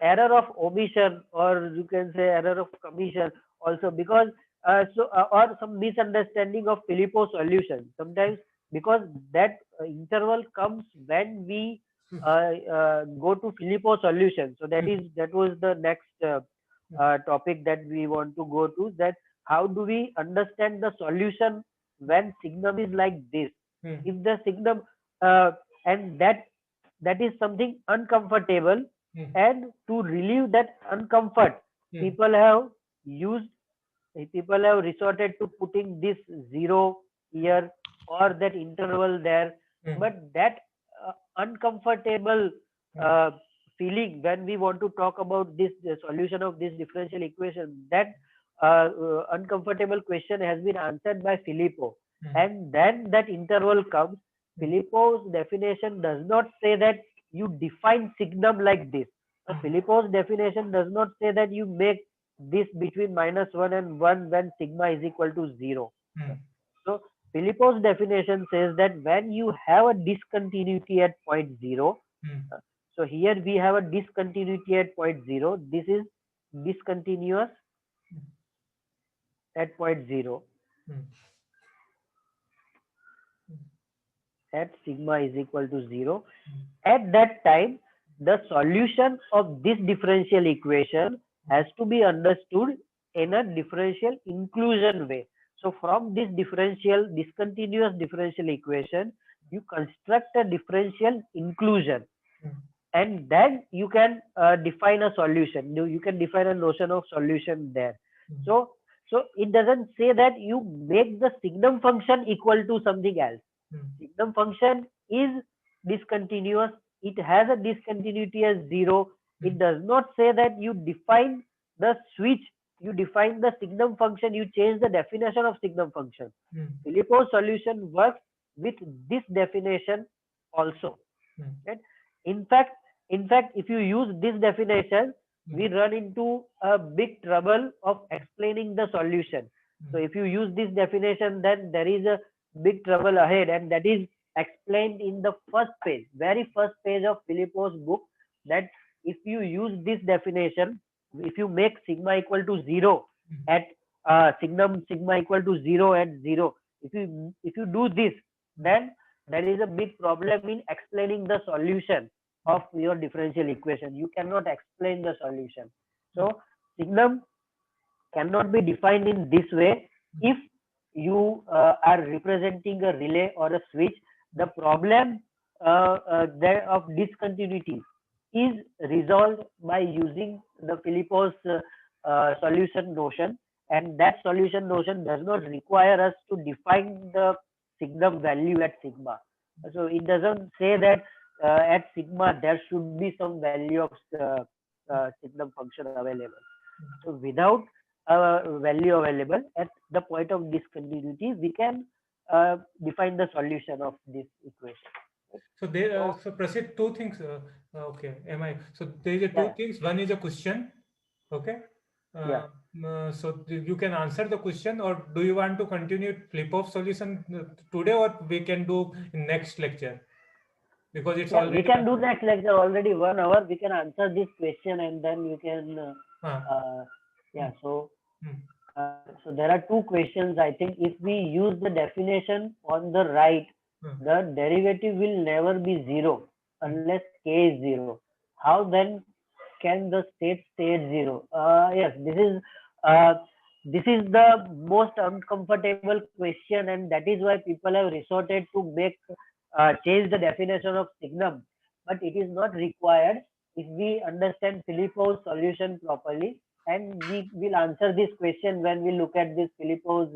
error of omission, or you can say error of commission also, because or some misunderstanding of Filippo solution sometimes, because that interval comes when we Hmm, go to Filippo solution. So hmm, that was the next hmm, topic that we want to go to, that how do we understand the solution when signum is like this. hmm, If the signum uh, and that is something uncomfortable, hmm, and to relieve that uncomfort, hmm, people have used people have resorted to putting this 0 here or that interval there. hmm, But that uncomfortable hmm, uh, feeling when we want to talk about this the solution of this differential equation, that uncomfortable question has been answered by Filippo, hmm, and then that interval comes. hmm, Filippo's definition does not say that you define signum like this. hmm, Filippo's definition does not say that you make this between minus 1 and 1 when sigma is equal to 0. hmm, So Filippo's definition says that when you have a discontinuity at point 0, hmm, uh, so here we have a discontinuity at point 0. This is discontinuous at point 0 hmm, at sigma is equal to 0. hmm, At that time, the solution of this differential equation has to be understood in a differential inclusion way. So from this discontinuous differential equation, you construct a differential inclusion, and then you can define a solution. You can define a notion of solution there. So so it doesn't say that you make the signum function equal to something else. Signum function is discontinuous. It has a discontinuity as zero. It does not say that you define the switch, you define the signum function, you change the definition of signum function. Philippos solution works with this definition also. Right? In fact, if you use this definition, we run into a big trouble of explaining the solution. So if you use this definition, then there is a big trouble ahead, and that is explained in the first page, very first page of Philippos book. That if you use this definition, if you make sigma equal to zero at sigma equal to zero at zero, if you do this, then there is a big problem in explaining the solution of your differential equation. You cannot explain the solution. So signum cannot be defined in this way. If you are representing a relay or a switch, the problem there of discontinuity is resolved by using the Philippos solution notion, and that solution notion does not require us to define the signum value at sigma. So it doesn't say that at sigma there should be some value of signum function available. So without value available at the point of discontinuity, we can define the solution of this equation. So there, So so proceed two things. Okay, am I? So there is a two yeah, things. One is a question. Okay. yeah. So you can answer the question, or do you want to continue flip of solution today, or we can do in next lecture because it's Yeah, we already. can do next lecture, already 1 hour. We can answer this question, and then you can, uh, yeah. Mm, mm, So there are two questions. I think if we use the definition on the right, mm, the derivative will never be zero mm, unless k is zero. How then can the state stay at zero? Yes, uh, this is the most uncomfortable question, and that is why people have resorted to make change the definition of signum. But it is not required if we understand Filippo's solution properly, and we will answer this question when we look at this Filippo's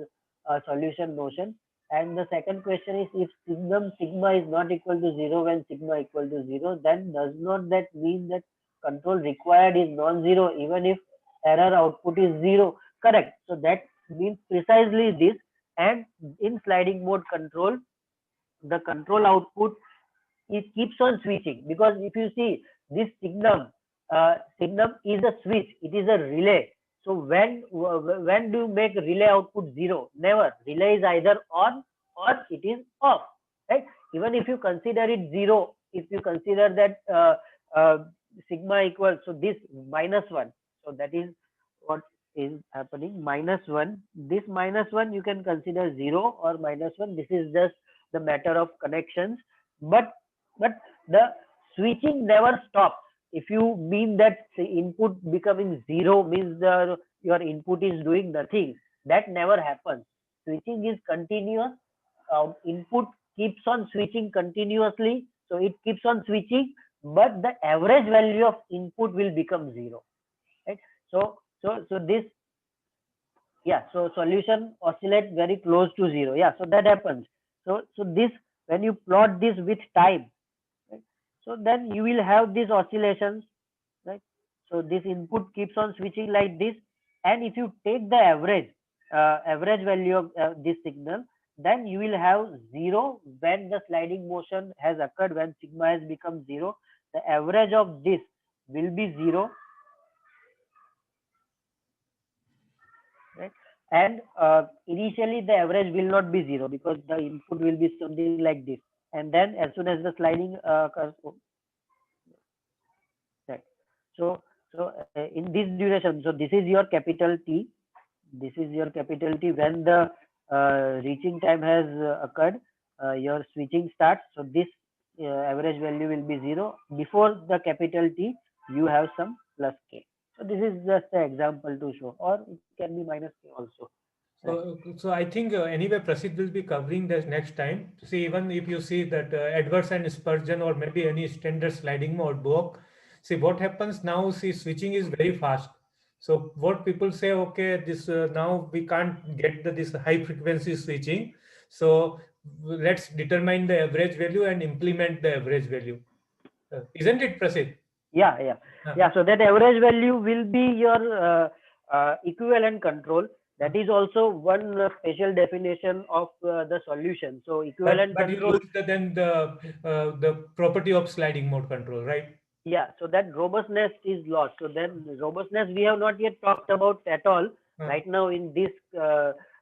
solution notion. And the second question is, if sigma is not equal to zero when sigma equal to zero, then does not that mean that control required is non-zero even if error output is zero? Correct. So that means precisely this. And in sliding mode control, the control output, it keeps on switching, because if you see this signum is a switch, it is a relay. So when do you make relay output zero? Never. Relay is either on or it is off, right? Even if you consider it zero, if you consider that sigma equals, so this -1, so that is what is happening, -1. This -1 you can consider zero or -1. This is just the matter of connections. But but the switching never stops. If you mean that the input becoming zero means your input is doing nothing, that never happens. Switching is continuous. Input keeps on switching continuously, so it keeps on switching, but the average value of input will become zero, right? So this, yeah, so solution oscillate very close to zero. Yeah, so that happens. So this, when you plot this with time, right, so then you will have these oscillations, right? So this input keeps on switching like this, and if you take the average value of this signal, then you will have zero when the sliding motion has occurred, when sigma has become zero. The average of this will be zero, right? And initially the average will not be zero because the input will be something like this, and then as soon as the sliding occurs, right? So in this duration, so this is your capital T, this is your capital T. When the reaching time has occurred, your switching starts. So this average value will be zero. Before the capital T, you have some plus k. So this is just an example to show, or it can be minus k also. So I think anyway, Prasid will be covering this next time. See, even if you see that adverse and Spurgeon or maybe any standard sliding mode book, see what happens now. See, switching is very fast. So what people say, okay, this now we can't get this high frequency switching. So let's determine the average value and implement the average value. Isn't it, Prasid? Yeah. So that average value will be your equivalent control. That is also one special definition of the solution. So equivalent But you control. lose then the property of sliding mode control, right? Yeah, so that robustness is lost. So then robustness we have not yet talked about at all. Right now in this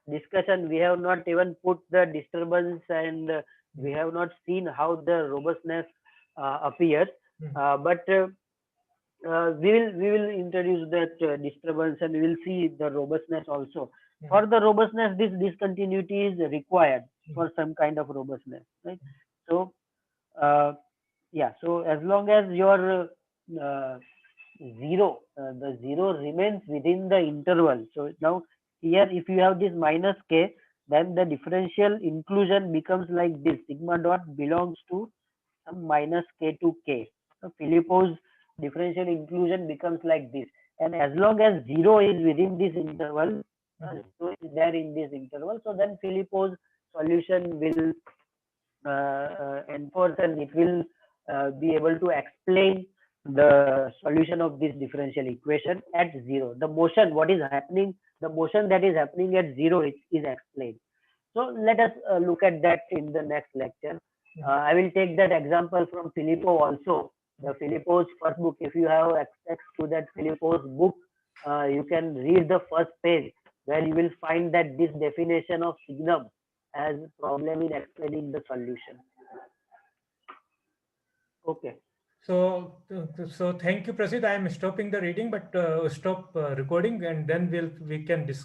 discussion, we have not even put the disturbance, and we have not seen how the robustness appears. But we will introduce that disturbance, and we will see the robustness also. For the robustness, this discontinuity is required for some kind of robustness, right? So yeah, so as long as your the zero remains within the interval. So now here, if you have this minus k, then the differential inclusion becomes like this: sigma dot belongs to some minus k to k. So Filippo's differential inclusion becomes like this. And as long as zero is within this interval, zero is there in this interval, so then Filippo's solution will enforce, and it will be able to explain the solution of this differential equation at zero. The motion, what is happening, the motion that is happening at zero is explained. So let us look at that in the next lecture. I will take that example from Filippo also. The Filippo's first book. If you have access to that Filippo's book, you can read the first page, where you will find that this definition of signum as problem in explaining the solution. Okay. So thank you, Prasid. I am stopping the reading, but stop recording, and then we can discuss.